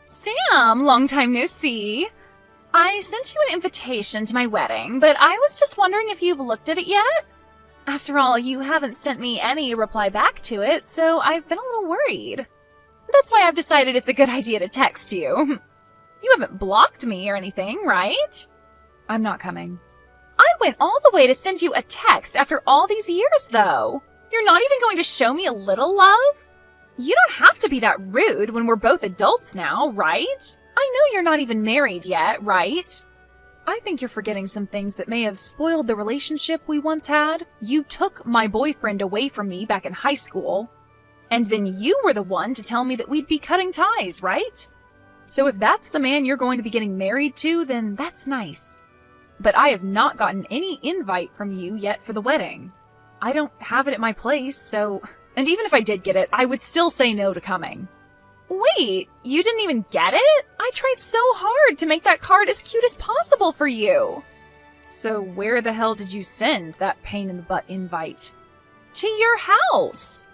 Sam, long time no see. I sent you an invitation to my wedding, but I was just wondering if you've looked at it yet? After all, you haven't sent me any reply back to it, so I've been a little worried. That's why I've decided it's a good idea to text you. You haven't blocked me or anything, right? I'm not coming. I went all the way to send you a text after all these years, though. You're not even going to show me a little love? You don't have to be that rude when we're both adults now, right? I know you're not even married yet, right? I think you're forgetting some things that may have spoiled the relationship we once had. You took my boyfriend away from me back in high school, and then you were the one to tell me that we'd be cutting ties, right? So if that's the man you're going to be getting married to, then that's nice. But I have not gotten any invite from you yet for the wedding. I don't have it at my place, so... And even if I did get it, I would still say no to coming. Wait, you didn't even get it? I tried so hard to make that card as cute as possible for you. So where the hell did you send that pain-in-the-butt invite? To your house.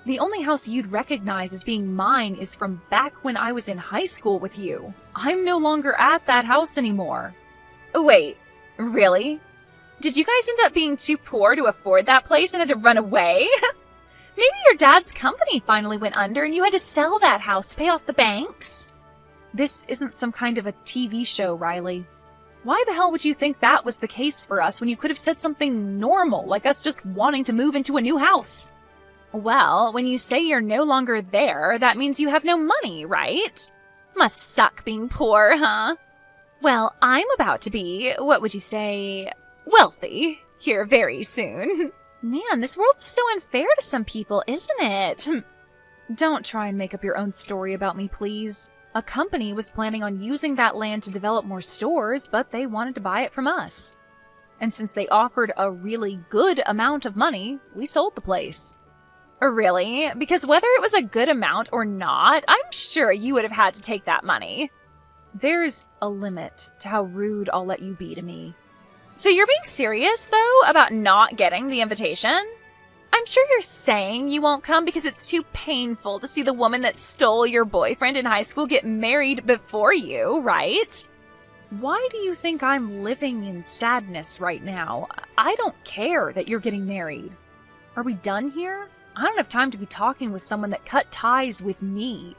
The only house you'd recognize as being mine is from back when I was in high school with you. I'm no longer at that house anymore. Wait, really? Did you guys end up being too poor to afford that place and had to run away? Maybe your dad's company finally went under and you had to sell that house to pay off the banks? This isn't some kind of a TV show, Riley. Why the hell would you think that was the case for us when you could have said something normal, like us just wanting to move into a new house? Well, when you say you're no longer there, that means you have no money, right? Must suck being poor, huh? Well, I'm about to be, what would you say, wealthy here very soon. Man, this world is so unfair to some people, isn't it? Don't try and make up your own story about me, please. A company was planning on using that land to develop more stores, but they wanted to buy it from us. And since they offered a really good amount of money, we sold the place. Really? Because whether it was a good amount or not, I'm sure you would have had to take that money. There's a limit to how rude I'll let you be to me. So you're being serious, though, about not getting the invitation? I'm sure you're saying you won't come because it's too painful to see the woman that stole your boyfriend in high school get married before you, right? Why do you think I'm living in sadness right now? I don't care that you're getting married. Are we done here? I don't have time to be talking with someone that cut ties with me.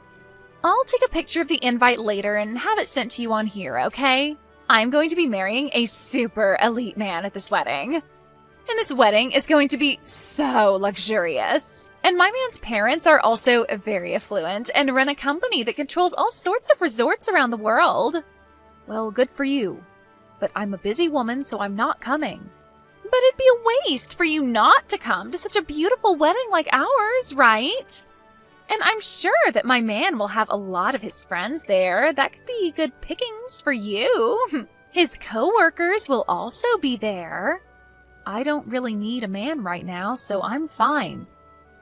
I'll take a picture of the invite later and have it sent to you on here, okay? I'm going to be marrying a super elite man at this wedding. And this wedding is going to be so luxurious. And my man's parents are also very affluent and run a company that controls all sorts of resorts around the world. Well, good for you. But I'm a busy woman, so I'm not coming. But it'd be a waste for you not to come to such a beautiful wedding like ours, right? And I'm sure that my man will have a lot of his friends there. That could be good pickings for you. His co-workers will also be there. I don't really need a man right now, so I'm fine.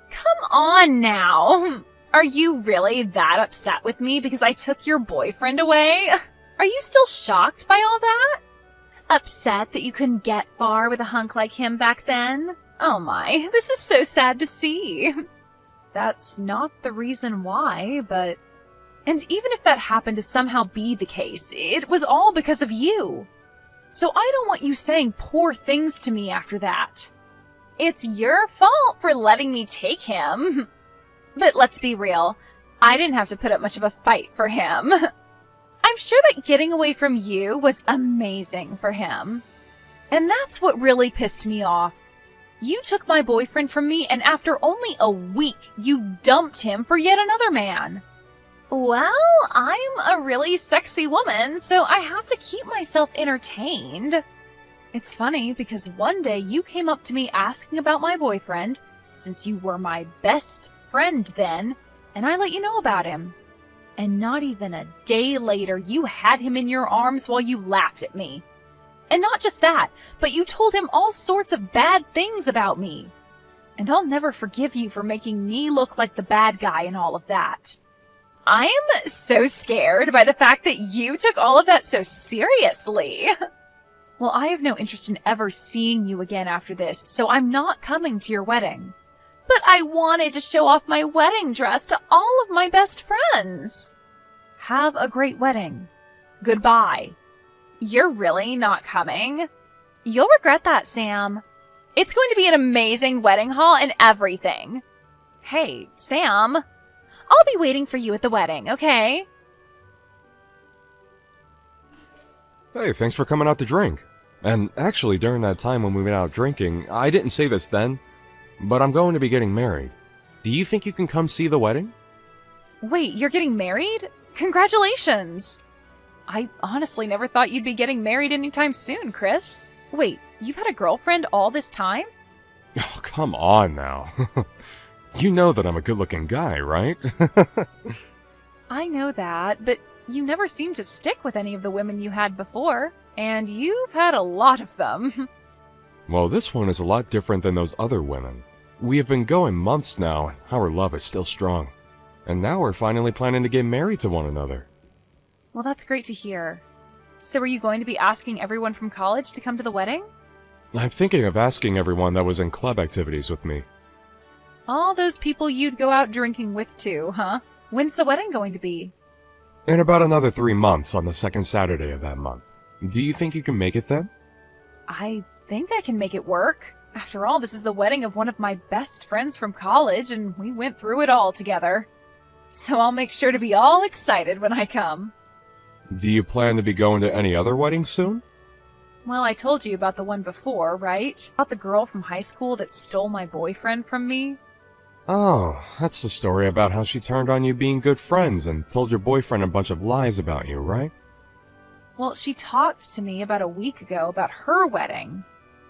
Come on now. Are you really that upset with me because I took your boyfriend away? Are you still shocked by all that? Upset that you couldn't get far with a hunk like him back then? Oh my, this is so sad to see. That's not the reason why, but... And even if that happened to somehow be the case, it was all because of you. So I don't want you saying poor things to me after that. It's your fault for letting me take him. But let's be real, I didn't have to put up much of a fight for him. I'm sure that getting away from you was amazing for him. And that's what really pissed me off. You took my boyfriend from me, and after only a week, you dumped him for yet another man. Well, I'm a really sexy woman, so I have to keep myself entertained. It's funny, because one day you came up to me asking about my boyfriend, since you were my best friend then, and I let you know about him. And not even a day later, you had him in your arms while you laughed at me. And not just that, but you told him all sorts of bad things about me. And I'll never forgive you for making me look like the bad guy in all of that. I'm so scared by the fact that you took all of that so seriously. Well, I have no interest in ever seeing you again after this, so I'm not coming to your wedding. But I wanted to show off my wedding dress to all of my best friends. Have a great wedding. Goodbye. You're really not coming? You'll regret that, Sam. It's going to be an amazing wedding hall and everything. Hey, Sam. I'll be waiting for you at the wedding, okay? Hey, thanks for coming out to drink. And actually, during that time when we went out drinking, I didn't say this then, but I'm going to be getting married. Do you think you can come see the wedding? Wait, you're getting married? Congratulations! I honestly never thought you'd be getting married anytime soon, Chris. Wait, you've had a girlfriend all this time? Oh, come on now. You know that I'm a good-looking guy, right? I know that, but you never seemed to stick with any of the women you had before, and you've had a lot of them. Well, this one is a lot different than those other women. We have been going months now, and our love is still strong. And now we're finally planning to get married to one another. Well, that's great to hear. So are you going to be asking everyone from college to come to the wedding? I'm thinking of asking everyone that was in club activities with me. All those people you'd go out drinking with too, huh? When's the wedding going to be? In about another 3 months on the second Saturday of that month. Do you think you can make it then? I think I can make it work. After all, this is the wedding of one of my best friends from college, and we went through it all together. So I'll make sure to be all excited when I come. Do you plan to be going to any other weddings soon? Well, I told you about the one before, right? About the girl from high school that stole my boyfriend from me? Oh, that's the story about how she turned on you being good friends and told your boyfriend a bunch of lies about you, right? Well, she talked to me about a week ago about her wedding.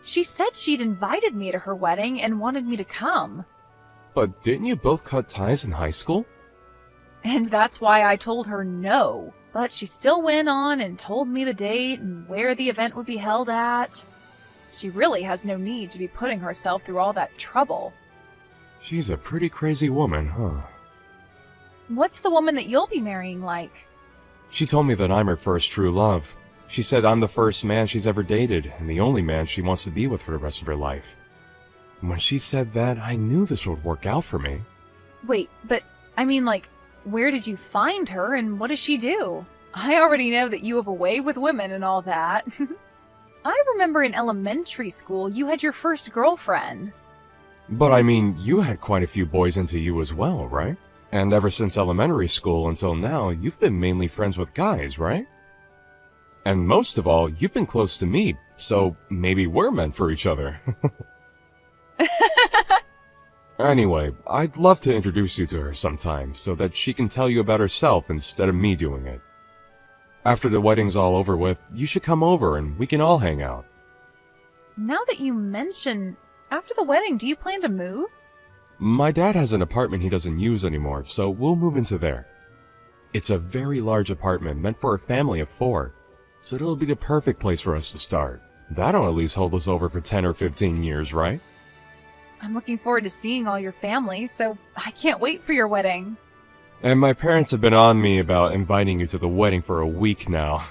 She said she'd invited me to her wedding and wanted me to come. But didn't you both cut ties in high school? And that's why I told her no. But she still went on and told me the date and where the event would be held at. She really has no need to be putting herself through all that trouble. She's a pretty crazy woman, huh? What's the woman that you'll be marrying like? She told me that I'm her first true love. She said I'm the first man she's ever dated and the only man she wants to be with for the rest of her life. When she said that, I knew this would work out for me. Wait, but I mean, like, where did you find her and what does she do? I already know that you have a way with women and all that. I remember in elementary school you had your first girlfriend. But I mean, you had quite a few boys into you as well, right? And ever since elementary school until now, you've been mainly friends with guys, right? And most of all, you've been close to me, so maybe we're meant for each other. Anyway, I'd love to introduce you to her sometime so that she can tell you about herself instead of me doing it. After the wedding's all over with, you should come over and we can all hang out. Now that you mention, after the wedding, do you plan to move? My dad has an apartment he doesn't use anymore, so we'll move into there. It's a very large apartment meant for a family of 4, so it'll be the perfect place for us to start. That'll at least hold us over for 10 or 15 years, right? I'm looking forward to seeing all your family, so I can't wait for your wedding. And my parents have been on me about inviting you to the wedding for a week now.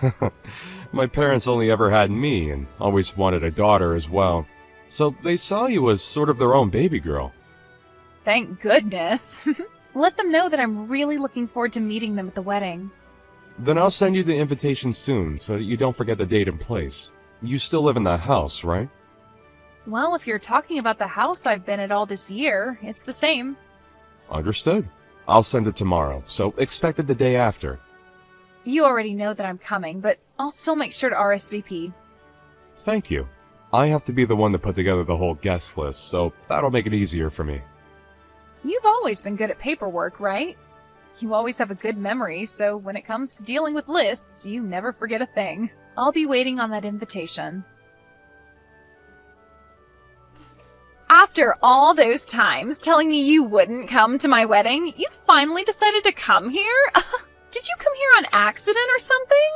My parents only ever had me and always wanted a daughter as well, so they saw you as sort of their own baby girl. Thank goodness. Let them know that I'm really looking forward to meeting them at the wedding. Then I'll send you the invitation soon so that you don't forget the date and place. You still live in that house, right? Well, if you're talking about the house I've been at all this year, it's the same. Understood. I'll send it tomorrow, so expect it the day after. You already know that I'm coming, but I'll still make sure to RSVP. Thank you. I have to be the one to put together the whole guest list, so that'll make it easier for me. You've always been good at paperwork, right? You always have a good memory, so when it comes to dealing with lists, you never forget a thing. I'll be waiting on that invitation. After all those times telling me you wouldn't come to my wedding, you finally decided to come here? Did you come here on accident or something?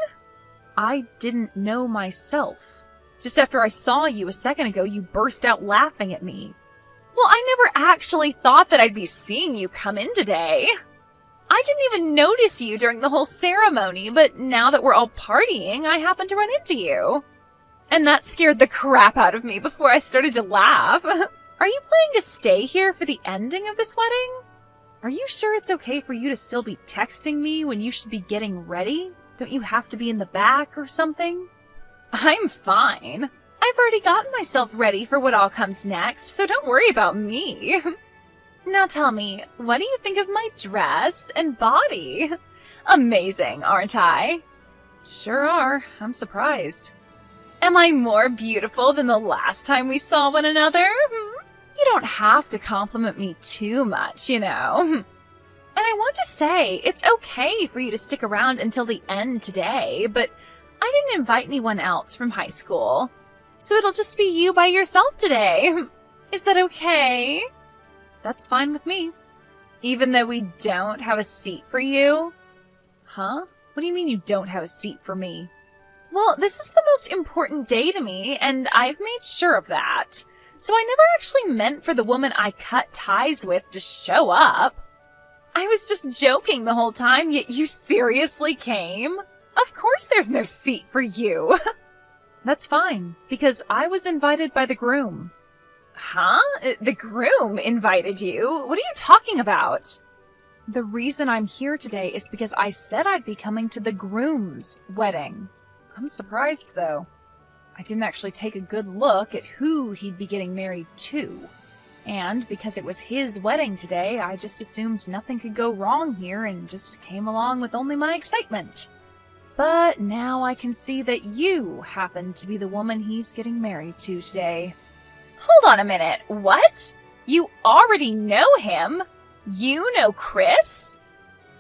I didn't know myself. Just after I saw you a second ago, you burst out laughing at me. Well, I never actually thought that I'd be seeing you come in today. I didn't even notice you during the whole ceremony, but now that we're all partying, I happened to run into you. And that scared the crap out of me before I started to laugh. Are you planning to stay here for the ending of this wedding? Are you sure it's okay for you to still be texting me when you should be getting ready? Don't you have to be in the back or something? I'm fine. I've already gotten myself ready for what all comes next, so don't worry about me. Now tell me, what do you think of my dress and body? Amazing, aren't I? Sure are. I'm surprised. Am I more beautiful than the last time we saw one another? You don't have to compliment me too much, you know. And I want to say, it's okay for you to stick around until the end today, but I didn't invite anyone else from high school. So it'll just be you by yourself today. Is that okay? That's fine with me. Even though we don't have a seat for you? Huh? What do you mean you don't have a seat for me? Well, this is the most important day to me, and I've made sure of that. So I never actually meant for the woman I cut ties with to show up. I was just joking the whole time, yet you seriously came? Of course there's no seat for you. That's fine, because I was invited by the groom. Huh? The groom invited you? What are you talking about? The reason I'm here today is because I said I'd be coming to the groom's wedding. I'm surprised, though. I didn't actually take a good look at who he'd be getting married to. And because it was his wedding today, I just assumed nothing could go wrong here and just came along with only my excitement. But now I can see that you happen to be the woman he's getting married to today. Hold on a minute. What? You already know him? You know Chris?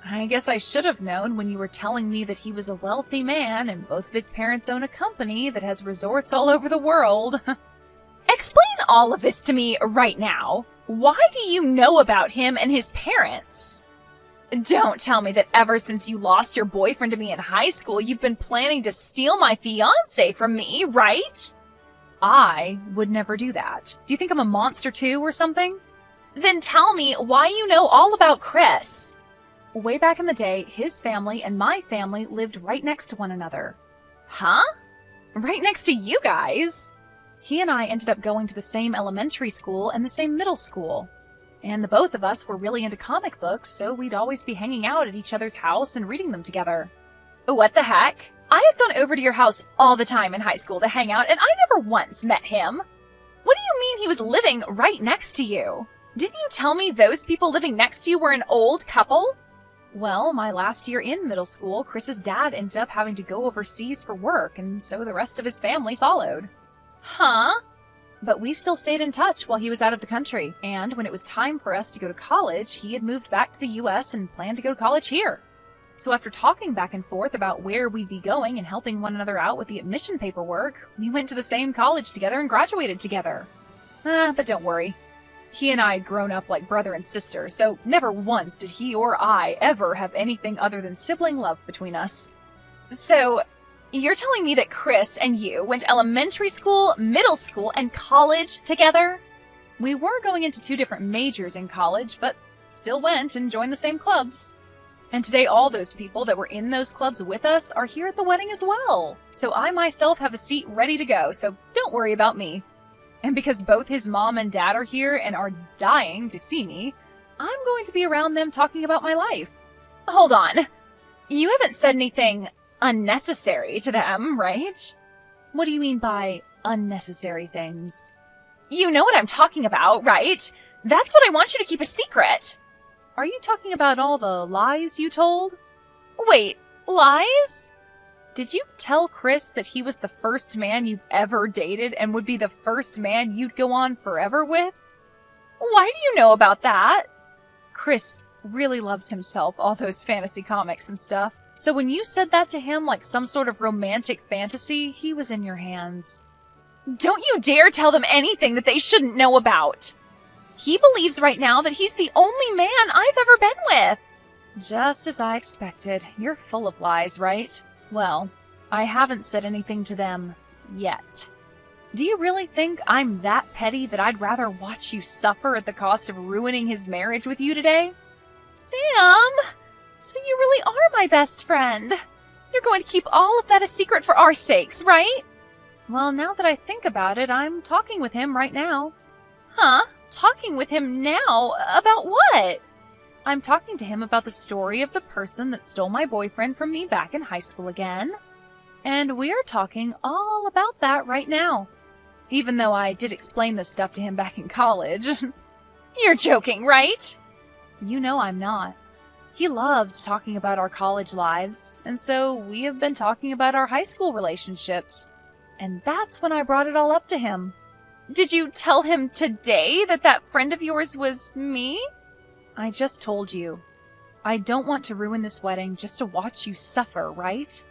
I guess I should have known when you were telling me that he was a wealthy man and both of his parents own a company that has resorts all over the world. Explain all of this to me right now. Why do you know about him and his parents? Don't tell me that ever since you lost your boyfriend to me in high school, you've been planning to steal my fiancé from me, right? I would never do that. Do you think I'm a monster too or something? Then tell me why you know all about Chris. Way back in the day, his family and my family lived right next to one another. Huh? Right next to you guys? He and I ended up going to the same elementary school and the same middle school. And the both of us were really into comic books, so we'd always be hanging out at each other's house and reading them together. What the heck? I had gone over to your house all the time in high school to hang out, and I never once met him. What do you mean he was living right next to you? Didn't you tell me those people living next to you were an old couple? Well, my last year in middle school, Chris's dad ended up having to go overseas for work, and so the rest of his family followed. Huh? But we still stayed in touch while he was out of the country, and when it was time for us to go to college, he had moved back to the US and planned to go to college here. So after talking back and forth about where we'd be going and helping one another out with the admission paperwork, we went to the same college together and graduated together. But don't worry. He and I had grown up like brother and sister, so never once did he or I ever have anything other than sibling love between us. So, you're telling me that Chris and you went to elementary school, middle school, and college together? We were going into 2 different majors in college, but still went and joined the same clubs. And today all those people that were in those clubs with us are here at the wedding as well. So I myself have a seat ready to go, so don't worry about me. And because both his mom and dad are here and are dying to see me, I'm going to be around them talking about my life. Hold on. You haven't said anything unnecessary to them, right? What do you mean by unnecessary things? You know what I'm talking about, right? That's what I want you to keep a secret. Are you talking about all the lies you told? Wait, lies? Did you tell Chris that he was the first man you've ever dated and would be the first man you'd go on forever with? Why do you know about that? Chris really loves himself, all those fantasy comics and stuff. So when you said that to him like some sort of romantic fantasy, he was in your hands. Don't you dare tell them anything that they shouldn't know about. He believes right now that he's the only man I've ever been with. Just as I expected. You're full of lies, right? Well, I haven't said anything to them yet. Do you really think I'm that petty that I'd rather watch you suffer at the cost of ruining his marriage with you today? Sam! So you really are my best friend. You're going to keep all of that a secret for our sakes, right? Well, now that I think about it, I'm talking with him right now. Huh? Talking with him now? About what? I'm talking to him about the story of the person that stole my boyfriend from me back in high school again. And we're talking all about that right now. Even though I did explain this stuff to him back in college. You're joking, right? You know I'm not. He loves talking about our college lives, and so we have been talking about our high school relationships. And that's when I brought it all up to him. Did you tell him today that that friend of yours was me? I just told you. I don't want to ruin this wedding just to watch you suffer, right?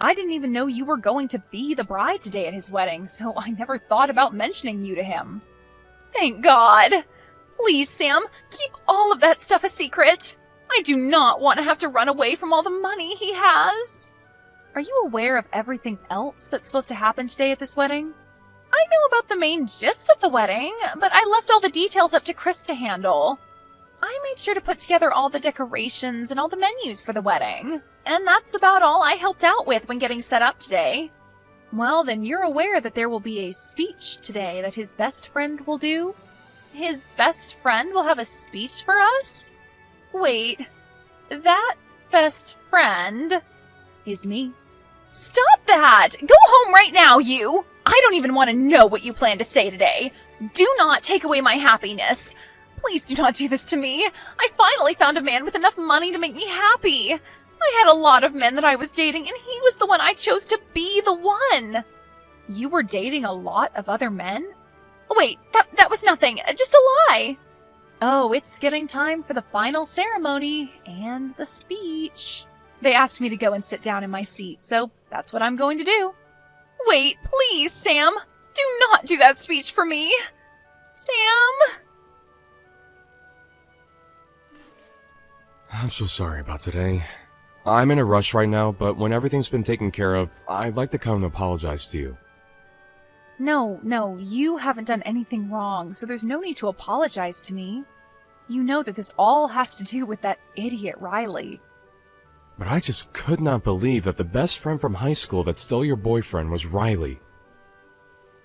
I didn't even know you were going to be the bride today at his wedding, so I never thought about mentioning you to him. Thank God! Please, Sam, keep all of that stuff a secret! I do not want to have to run away from all the money he has. Are you aware of everything else that's supposed to happen today at this wedding? I know about the main gist of the wedding, but I left all the details up to Chris to handle. I made sure to put together all the decorations and all the menus for the wedding, and that's about all I helped out with when getting set up today. Well, then you're aware that there will be a speech today that his best friend will do? His best friend will have a speech for us? Wait, that best friend is me. Stop that! Go home right now, you! I don't even want to know what you plan to say today. Do not take away my happiness. Please do not do this to me. I finally found a man with enough money to make me happy. I had a lot of men that I was dating, and he was the one I chose to be the one. You were dating a lot of other men? Wait, that was nothing. Just a lie. Oh, it's getting time for the final ceremony and the speech. They asked me to go and sit down in my seat, so that's what I'm going to do. Wait, please, Sam. Do not do that speech for me. Sam? I'm so sorry about today. I'm in a rush right now, but when everything's been taken care of, I'd like to come and apologize to you. No, you haven't done anything wrong, so there's no need to apologize to me. You know that this all has to do with that idiot Riley. But I just could not believe that the best friend from high school that stole your boyfriend was Riley.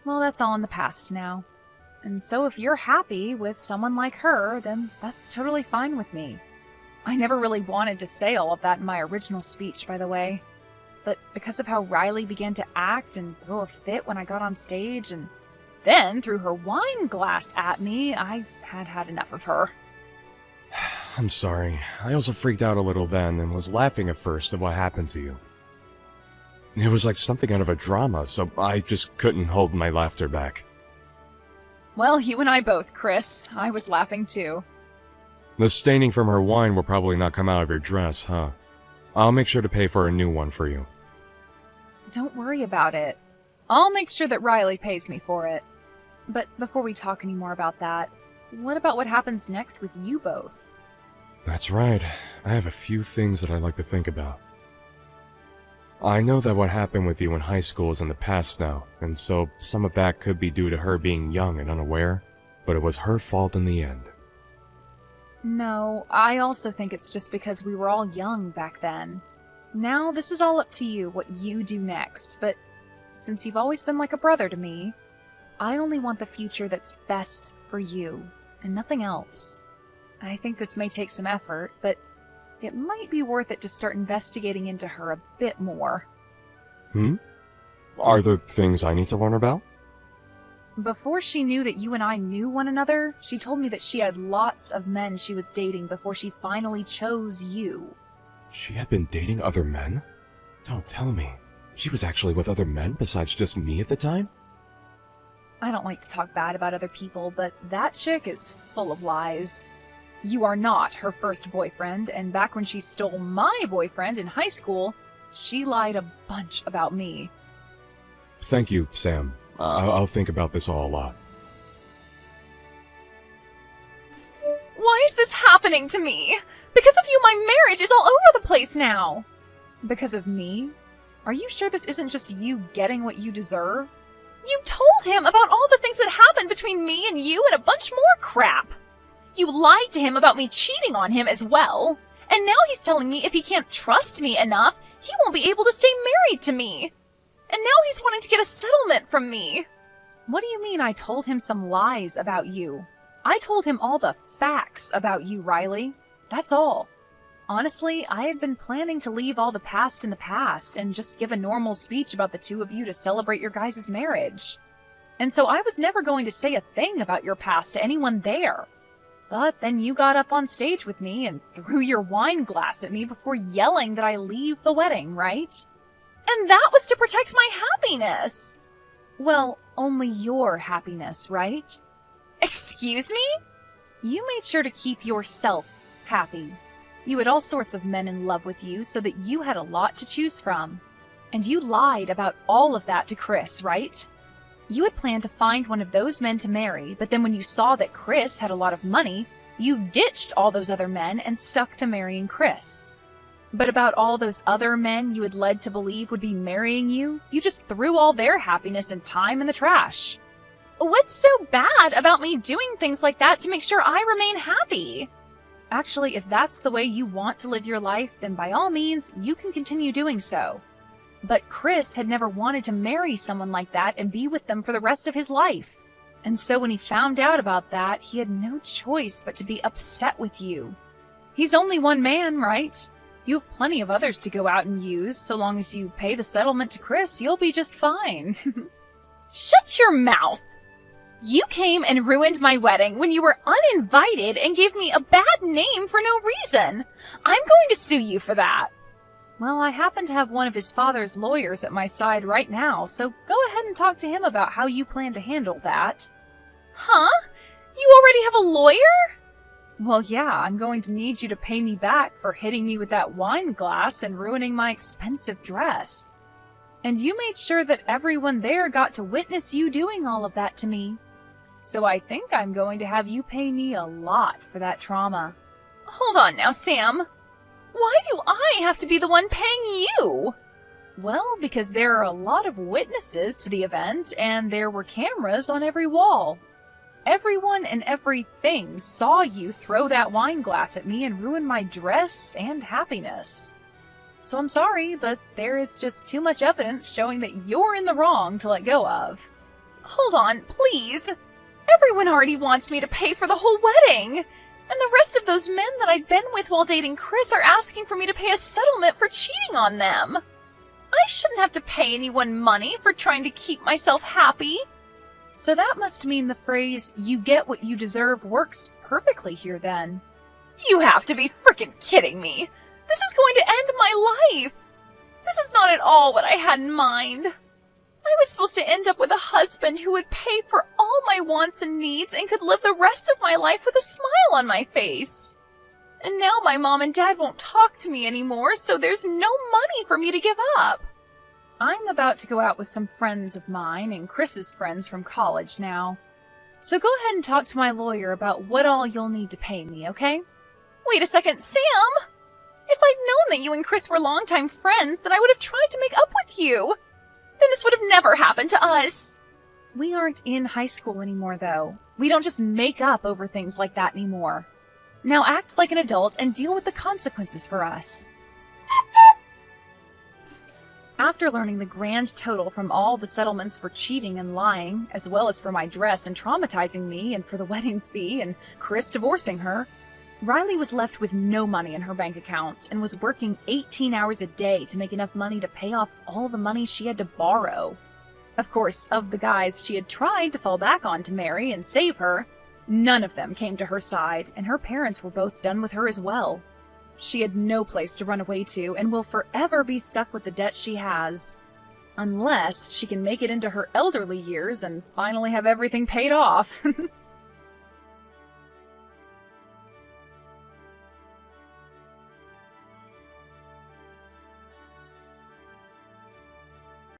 Well, that's all in the past now. And so if you're happy with someone like her, then that's totally fine with me. I never really wanted to say all of that in my original speech, by the way. But because of how Riley began to act and throw a fit when I got on stage, and then threw her wine glass at me, I had enough of her. I'm sorry. I also freaked out a little then and was laughing at first at what happened to you. It was like something out of a drama, so I just couldn't hold my laughter back. Well, you and I both, Chris. I was laughing too. The staining from her wine will probably not come out of your dress, huh? I'll make sure to pay for a new one for you. Don't worry about it. I'll make sure that Riley pays me for it. But before we talk any more about that, what about what happens next with you both? That's right. I have a few things that I'd like to think about. I know that what happened with you in high school is in the past now, and so some of that could be due to her being young and unaware, but it was her fault in the end. No, I also think it's just because we were all young back then. Now, this is all up to you, what you do next, but since you've always been like a brother to me, I only want the future that's best for you, and nothing else. I think this may take some effort, but it might be worth it to start investigating into her a bit more. Are there things I need to learn about? Before she knew that you and I knew one another, she told me that she had lots of men she was dating before she finally chose you. She had been dating other men? Don't tell me. She was actually with other men besides just me at the time? I don't like to talk bad about other people, but that chick is full of lies. You are not her first boyfriend, and back when she stole my boyfriend in high school, she lied a bunch about me. Thank you, Sam. I'll think about this all a lot. Why is this happening to me? Because of you, my marriage is all over the place now. Because of me? Are you sure this isn't just you getting what you deserve? You told him about all the things that happened between me and you and a bunch more crap. You lied to him about me cheating on him as well. And now he's telling me if he can't trust me enough, he won't be able to stay married to me. And now he's wanting to get a settlement from me. What do you mean I told him some lies about you? I told him all the facts about you, Riley. That's all. Honestly, I had been planning to leave all the past in the past and just give a normal speech about the two of you to celebrate your guys' marriage. And so I was never going to say a thing about your past to anyone there. But then you got up on stage with me and threw your wine glass at me before yelling that I leave the wedding, right? And that was to protect my happiness. Well, only your happiness, right? Excuse me? You made sure to keep yourself happy. You had all sorts of men in love with you so that you had a lot to choose from. And you lied about all of that to Chris, right? You had planned to find one of those men to marry, but then when you saw that Chris had a lot of money, you ditched all those other men and stuck to marrying Chris. But about all those other men you had led to believe would be marrying you, you just threw all their happiness and time in the trash. What's so bad about me doing things like that to make sure I remain happy? Actually, if that's the way you want to live your life, then by all means, you can continue doing so. But Chris had never wanted to marry someone like that and be with them for the rest of his life. And so when he found out about that, he had no choice but to be upset with you. He's only one man, right? You have plenty of others to go out and use. So long as you pay the settlement to Chris, you'll be just fine. Shut your mouth! You came and ruined my wedding when you were uninvited and gave me a bad name for no reason. I'm going to sue you for that. Well, I happen to have one of his father's lawyers at my side right now, so go ahead and talk to him about how you plan to handle that. Huh? You already have a lawyer? Well, yeah, I'm going to need you to pay me back for hitting me with that wine glass and ruining my expensive dress. And you made sure that everyone there got to witness you doing all of that to me. So I think I'm going to have you pay me a lot for that trauma. Hold on now, Sam. Why do I have to be the one paying you? Well, because there are a lot of witnesses to the event, and there were cameras on every wall. Everyone and everything saw you throw that wine glass at me and ruin my dress and happiness. So I'm sorry, but there is just too much evidence showing that you're in the wrong to let go of. Hold on, please. Everyone already wants me to pay for the whole wedding. And the rest of those men that I'd been with while dating Chris are asking for me to pay a settlement for cheating on them. I shouldn't have to pay anyone money for trying to keep myself happy. So that must mean the phrase, you get what you deserve, works perfectly here then. You have to be frickin' kidding me. This is going to end my life. This is not at all what I had in mind. I was supposed to end up with a husband who would pay for all my wants and needs and could live the rest of my life with a smile on my face. And now my mom and dad won't talk to me anymore, so there's no money for me to give up. I'm about to go out with some friends of mine and Chris's friends from college now. So go ahead and talk to my lawyer about what all you'll need to pay me, okay? Wait a second, Sam! If I'd known that you and Chris were longtime friends, then I would have tried to make up with you. Then this would have never happened to us. We aren't in high school anymore, though. We don't just make up over things like that anymore. Now act like an adult and deal with the consequences for us. After learning the grand total from all the settlements for cheating and lying, as well as for my dress and traumatizing me and for the wedding fee and Chris divorcing her, Riley was left with no money in her bank accounts and was working 18 hours a day to make enough money to pay off all the money she had to borrow. Of course, of the guys she had tried to fall back on to marry and save her, none of them came to her side, and her parents were both done with her as well. She had no place to run away to and will forever be stuck with the debt she has. Unless she can make it into her elderly years and finally have everything paid off.